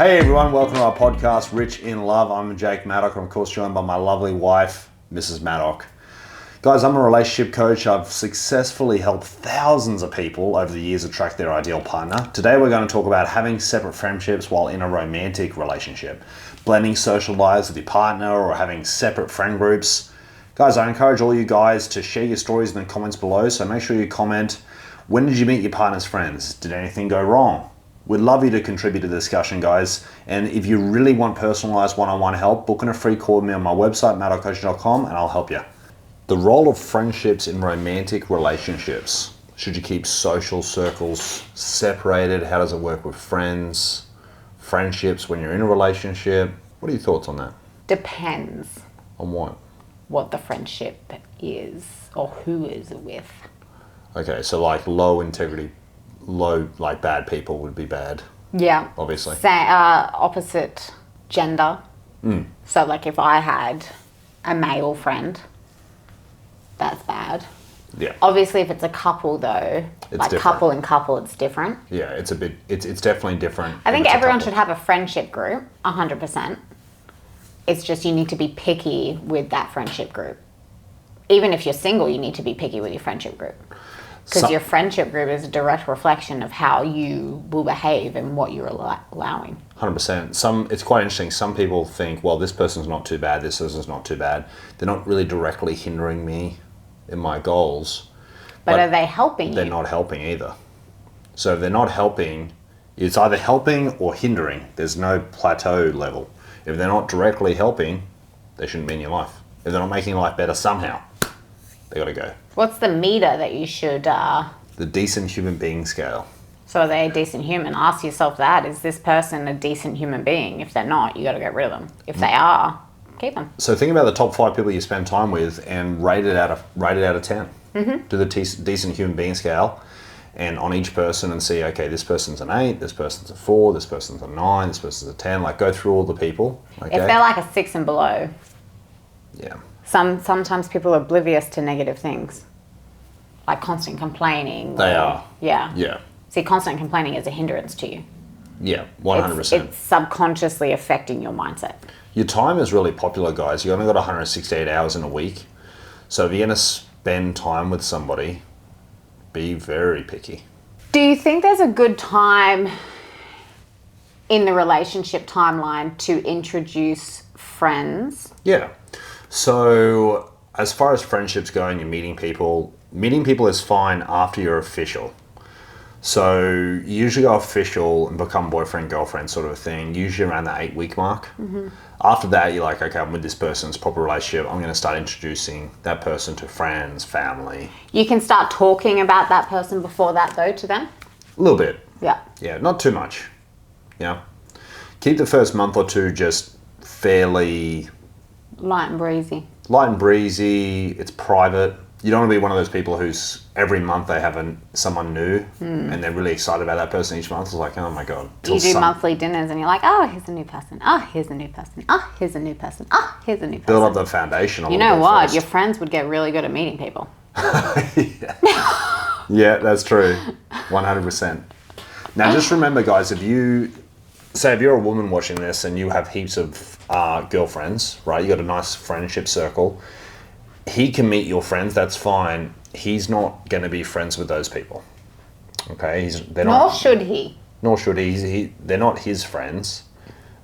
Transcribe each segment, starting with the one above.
Hey everyone, welcome to our podcast, Rich in Love. I'm Jake Maddock, and of course joined by my lovely wife, Mrs. Maddock. Guys, I'm a relationship coach. I've successfully helped thousands of people over the years attract their ideal partner. Today we're going to talk about having separate friendships while in a romantic relationship, blending social lives with your partner, or having separate friend groups. Guys, I encourage all you guys to share your stories in the comments below, so make sure you comment, when did you meet your partner's friends? Did anything go wrong? We'd love you to contribute to the discussion, guys. And if you really want personalized one-on-one help, book in a free call with me on my website, maddockcoaching.com, and I'll help you. The role of friendships in romantic relationships. Should you keep social circles separated? How does it work with friends? Friendships when you're in a relationship? What are your thoughts on that? Depends. On what? What the friendship is or who is it with. Okay, so like low integrity, like bad people would be bad. Yeah. Obviously. Opposite gender. So like if I had a male friend, that's bad. Yeah. Obviously if it's a couple though, It's like different. couple and couple, it's different. Yeah, it's definitely different. I think if it's a everyone couple. should have a friendship group, 100%. It's just you need to be picky with that friendship group. Even if you're single, you need to be picky with your friendship group. Because your friendship group is a direct reflection of how you will behave and what you're allowing. 100%. It's quite interesting. Some people think, well, this person's not too bad, this person's not too bad. They're not really directly hindering me in my goals. But are they helping They're you? not helping either. So if they're not helping, it's either helping or hindering. There's no plateau level. If they're not directly helping, they shouldn't be in your life. If they're not making your life better somehow, they got to go. What's the meter that you should... The decent human being scale. So are they a decent human? Ask yourself that. Is this person a decent human being? If they're not, you got to get rid of them. If they are, keep them. So think about the top 5 people you spend time with and rate it out of 10. Mm-hmm. Do the decent human being scale, and on each person, and see, okay, this person's an 8, this person's a 4, this person's a 9, this person's a 10. Like, go through all the people. Okay? If they're like a 6 and below, yeah. sometimes people are oblivious to negative things, like constant complaining. They are. Yeah. Yeah. See, constant complaining is a hindrance to you. Yeah, 100%. It's subconsciously affecting your mindset. Your time is really popular, guys. You only got 168 hours in a week. So if you're going to spend time with somebody, be very picky. Do you think there's a good time in the relationship timeline to introduce friends? Yeah. So as far as friendships go and you're meeting people is fine after you're official. So you usually go official and become boyfriend, girlfriend sort of a thing, usually around the 8-week mark. Mm-hmm. After that, you're like, okay, I'm with this person, it's a proper relationship. I'm going to start introducing that person to friends, family. You can start talking about that person before that though to them? A little bit. Yeah. Yeah, not too much. Yeah. Keep the first month or two just fairly Light and breezy. light and breezy. It's private. You don't want to be one of those people who's every month they have someone new and they're really excited about that person each month. It's like, oh my God. You do monthly dinners and you're like, oh, here's a new person. Oh, here's a new person. Oh, here's a new person. Oh, here's a new person. Build up the foundation. You know what? Your friends would get really good at meeting people. Yeah, that's true. 100%. Now, just remember, guys, if you're a woman watching this and you have heaps of girlfriends, right? You got a nice friendship circle. He can meet your friends. That's fine. He's not going to be friends with those people. Okay, Nor should he. Nor should he. They're not his friends.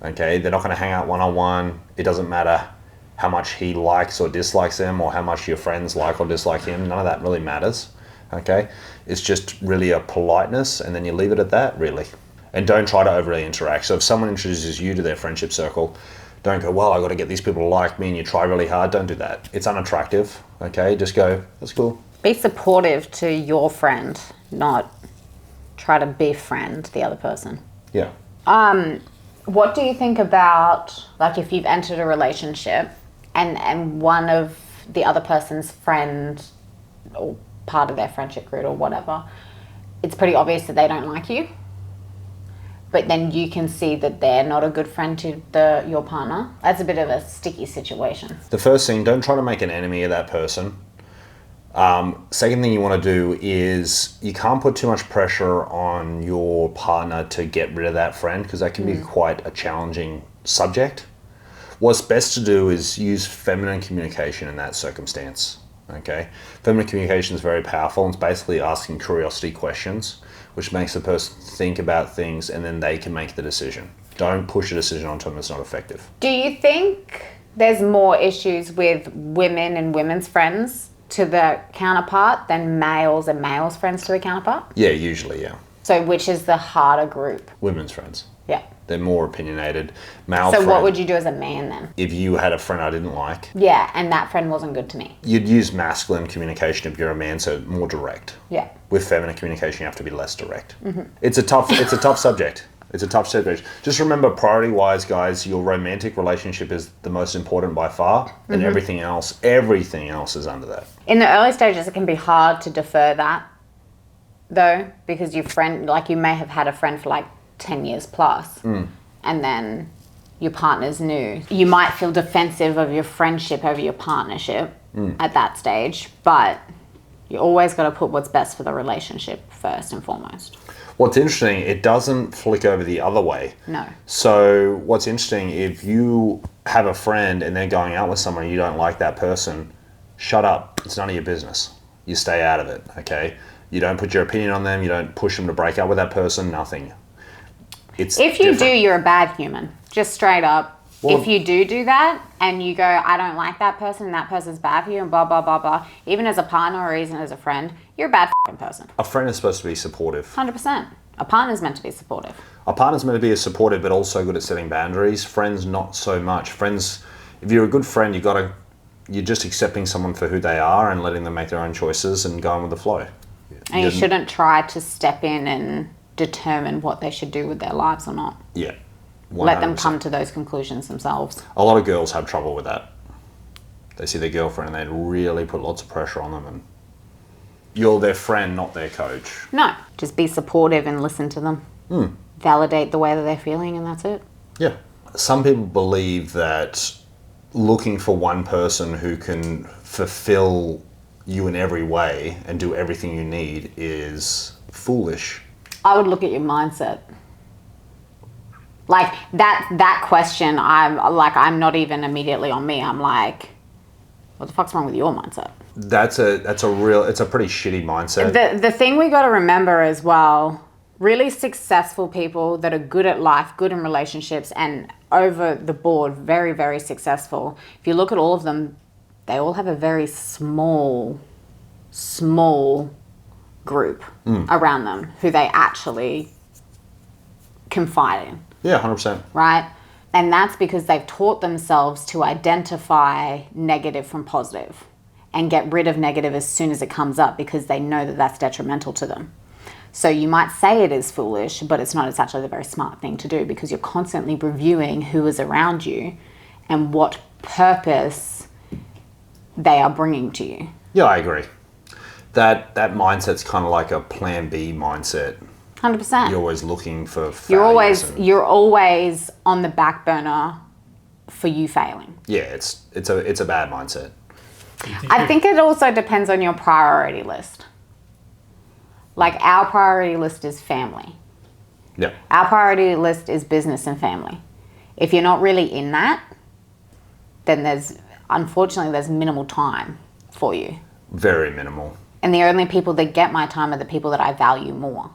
Okay, they're not going to hang out one-on-one. It doesn't matter how much he likes or dislikes them, or how much your friends like or dislike him. None of that really matters. Okay, it's just really a politeness, and then you leave it at that, really. And don't try to overly interact. So if someone introduces you to their friendship circle, don't go, well, I got to get these people to like me, and you try really hard. Don't do that. It's unattractive. Okay, just go, that's cool. Be supportive to your friend, not try to befriend the other person. Yeah. What do you think about, like, if you've entered a relationship and one of the other person's friend or part of their friendship group or whatever, it's pretty obvious that they don't like you, but then you can see that they're not a good friend to your partner? That's a bit of a sticky situation. The first thing, don't try to make an enemy of that person. Second thing you want to do is you can't put too much pressure on your partner to get rid of that friend, because that can be quite a challenging subject. What's best to do is use feminine communication in that circumstance. Okay, feminine communication is very powerful. It's basically asking curiosity questions, which makes the person think about things, and then they can make the decision. Don't push a decision onto them that's not effective. Do you think there's more issues with women and women's friends to the counterpart than males and males' friends to the counterpart? Yeah, usually, yeah. So which is the harder group? Women's friends. Yeah. They're more opinionated. Male So friend, what would you do as a man then? if you had a friend I didn't like, Yeah, and that friend wasn't good to me. you'd use masculine communication if you're a man, so more direct. Yeah. With feminine communication, you have to be less direct. It's a tough subject. It's a tough subject. Just remember, priority-wise, guys, your romantic relationship is the most important by far, and everything else is under that. In the early stages, it can be hard to defer that, though, because your friend, like you may have had a friend for like 10 years plus, and then your partner's new. You might feel defensive of your friendship over your partnership at that stage, but you always got to put what's best for the relationship first and foremost. What's interesting, it doesn't flick over the other way. No. So what's interesting, if you have a friend and they're going out with someone and you don't like that person, shut up. It's none of your business. You stay out of it, okay? You don't put your opinion on them. You don't push them to break up with that person. Nothing. It's If you different. do, you're a bad human. Just straight up. Well, if you do that and you go, I don't like that person and that person's bad for you and blah, blah, blah, blah, even as a partner or even as a friend, you're a bad f***ing person. a friend is supposed to be supportive. 100%. A partner's meant to be supportive. A partner's meant to be supportive, but also good at setting boundaries. Friends, not so much. Friends, if you're a good friend, you're just accepting someone for who they are and letting them make their own choices and going with the flow. And you shouldn't try to step in and determine what they should do with their lives or not. Yeah. 100%. Let them come to those conclusions themselves. A lot of girls have trouble with that. They see their girlfriend and they really put lots of pressure on them, and you're their friend, not their coach. No, just be supportive and listen to them. Validate the way that they're feeling, and that's it. Yeah. Some people believe that looking for one person who can fulfill you in every way and do everything you need is foolish. I would look at your mindset. Like that question, I'm not even immediately on me. I'm like, what the fuck's wrong with your mindset? It's a pretty shitty mindset. The thing we got to remember as well, really successful people that are good at life, good in relationships, and over the board, very, very successful. If you look at all of them, they all have a very small group around them who they actually confide in. Yeah, 100%. Right? And that's because they've taught themselves to identify negative from positive and get rid of negative as soon as it comes up, because they know that that's detrimental to them. So you might say it is foolish, but it's not. It's actually a very smart thing to do, because you're constantly reviewing who is around you and what purpose they are bringing to you. Yeah, I agree. That mindset's kind of like a plan B mindset. 100%. You're always looking for failures. You're always on the back burner for you failing. Yeah, it's a bad mindset. I think it also depends on your priority list. Like, our priority list is family. Yeah. Our priority list is business and family. If you're not really in that, then unfortunately there's minimal time for you. Very minimal. And the only people that get my time are the people that I value more,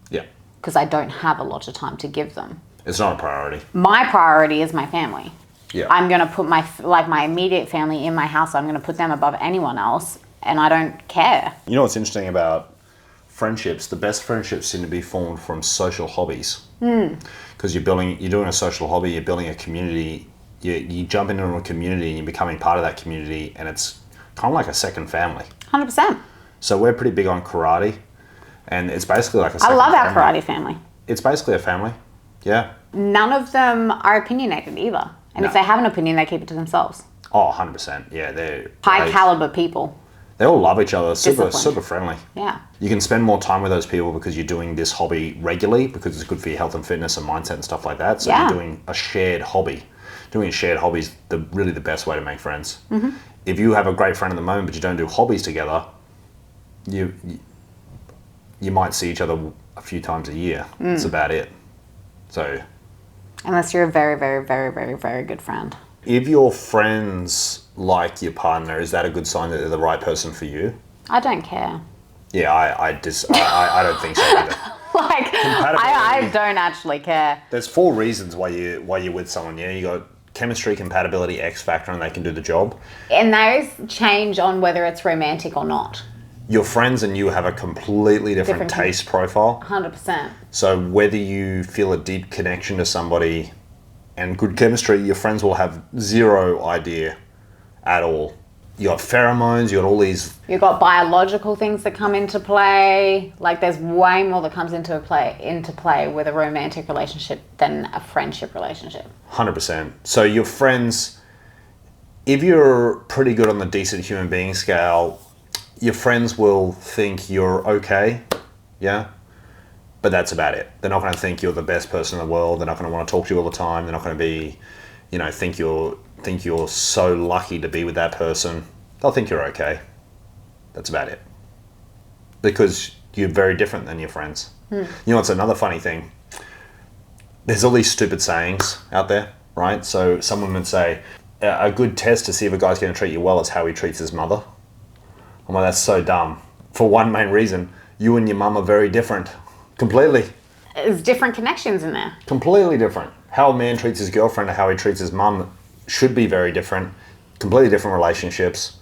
Yeah. because I don't have a lot of time to give them. It's not a priority. My priority is my family. Yeah. I'm going to put my immediate family in my house. I'm going to put them above anyone else, and I don't care. You know what's interesting about friendships? The best friendships seem to be formed from social hobbies. Because you're doing a social hobby, you're building a community, you jump into a community and you're becoming part of that community, and it's kind of like a second family. 100%. So we're pretty big on karate, and it's basically like a I second love our family. karate family. It's basically a family. Yeah. None of them are opinionated either. And if No. they have an opinion, they keep it to themselves. Oh, 100%. Yeah, they're High great. caliber people. They all love each other. Super Disciplined. friendly. Yeah. You can spend more time with those people because you're doing this hobby regularly, because it's good for your health and fitness and mindset and stuff like that. So Yeah. you're doing a shared hobby. Doing a shared hobby is really the best way to make friends. If you have a great friend at the moment, but you don't do hobbies together, you might see each other a few times a year. That's about it. So Unless you're a very, very, very, very, very good friend. if your friends like your partner, is that a good sign that they're the right person for you? I don't care. Yeah, I don't think so either. Like, I don't actually care. There's 4 reasons why you're with someone. Yeah, you got chemistry, compatibility, X factor, and they can do the job. And those change on whether it's romantic or not. Your friends and you have a completely different taste profile. 100%. So whether you feel a deep connection to somebody and good chemistry, your friends will have zero idea at all. You got pheromones, you got all these... You've got biological things that come into play. Like, there's way more that comes into play with a romantic relationship than a friendship relationship. 100%. So your friends, if you're pretty good on the decent human being scale, your friends will think you're okay, yeah? But that's about it. They're not going to think you're the best person in the world. They're not going to want to talk to you all the time. They're not going to be, think you're so lucky to be with that person. They'll think you're okay. That's about it. Because you're very different than your friends. You know what's another funny thing? There's all these stupid sayings out there, right? So someone would say, a good test to see if a guy's going to treat you well is how he treats his mother. I'm like, that's so dumb. For one main reason, you and your mum are very different. Completely. There's different connections in there. Completely different. How a man treats his girlfriend and how he treats his mum should be very different. Completely different relationships.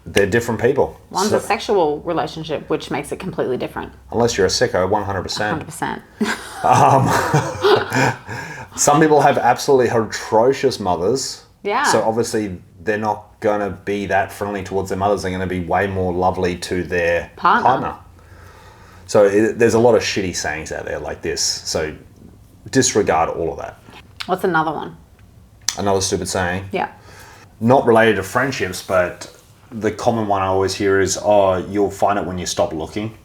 They're different people. One's a sexual relationship, which makes it completely different. Unless you're a sicko, 100%. 100%. Some people have absolutely atrocious mothers. Yeah. So obviously they're not going to be that friendly towards their mothers. They're going to be way more lovely to their partner. So there's a lot of shitty sayings out there like this. So disregard all of that. What's another one? Another stupid saying? Yeah. Not related to friendships, but the common one I always hear is, oh, you'll find it when you stop looking.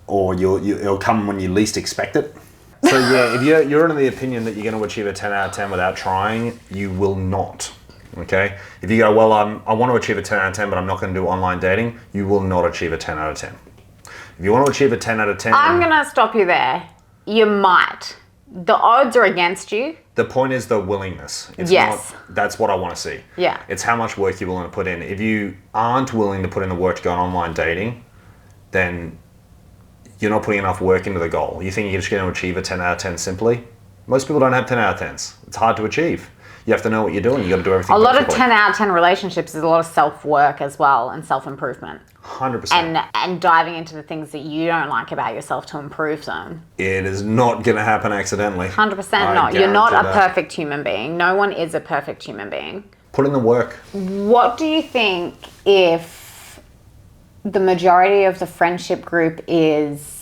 Or it'll come when you least expect it. So yeah, if you're under the opinion that you're going to achieve a 10 out of 10 without trying, you will not. Okay? If you go, well, I want to achieve a 10 out of 10, but I'm not going to do online dating, you will not achieve a 10 out of 10. If you want to achieve a 10 out of 10... I'm going to stop you there. You might. The odds are against you. The point is the willingness. Yes. That's what I want to see. Yeah. It's how much work you're willing to put in. If you aren't willing to put in the work to go on online dating, then you're not putting enough work into the goal. You think you're just going to achieve a 10 out of 10 simply? Most people don't have 10 out of 10s. It's hard to achieve. You have to know what you're doing. You got to do everything. A lot of 10 out of 10 relationships is a lot of self-work as well and self-improvement. 100%. And diving into the things that you don't like about yourself to improve them. It is not going to happen accidentally. 100% not. You're not a perfect human being. No one is a perfect human being. Put in the work. What do you think if the majority of the friendship group is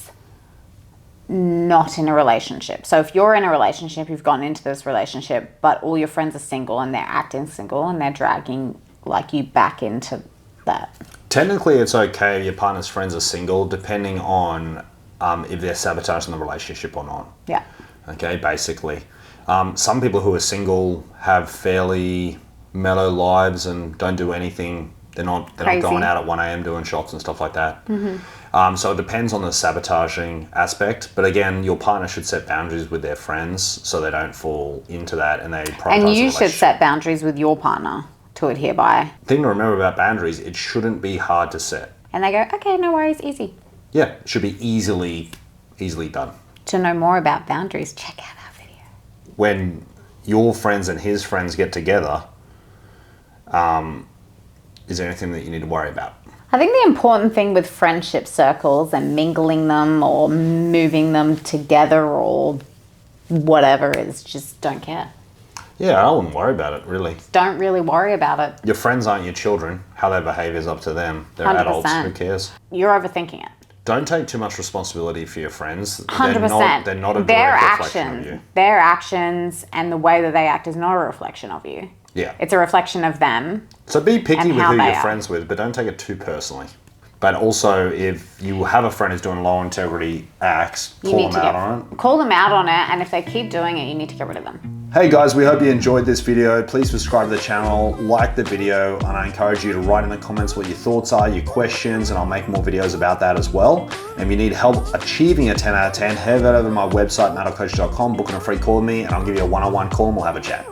not in a relationship? So if you're in a relationship, you've gotten into this relationship, but all your friends are single and they're acting single and they're dragging like you back into that. Technically, it's okay if your partner's friends are single, depending on if they're sabotaging the relationship or not. Yeah. Okay, basically. Some people who are single have fairly mellow lives and don't do anything. They're not going out at 1 a.m. doing shots and stuff like that. Mm-hmm. So it depends on the sabotaging aspect. But again, your partner should set boundaries with their friends so they don't fall into that and they prioritize And you should set boundaries with your partner to adhere by. The thing to remember about boundaries, it shouldn't be hard to set. And they go, okay, no worries, easy. Yeah, it should be easily done. To know more about boundaries, check out our video. When your friends and his friends get together, is there anything that you need to worry about? I think the important thing with friendship circles and mingling them or moving them together or whatever is just don't care. Yeah, I wouldn't worry about it, really. Don't really worry about it. Your friends aren't your children. How they behave is up to them. They're 100%. adults. Who cares? You're overthinking it. Don't take too much responsibility for your friends. 100%. They're not a direct reflection of you. Their actions and the way that they act is not a reflection of you. Yeah. It's a reflection of them. So be picky with who you're are. friends with, but don't take it too personally. But also, if you have a friend who's doing low integrity acts, call them out on it. Call them out on it, and if they keep doing it, you need to get rid of them. Hey guys, we hope you enjoyed this video. Please subscribe to the channel, like the video, and I encourage you to write in the comments what your thoughts are, your questions, and I'll make more videos about that as well. And if you need help achieving a 10 out of 10, head over to my website, maddockcoach.com, book in a free call with me, and I'll give you a one-on-one call and we'll have a chat.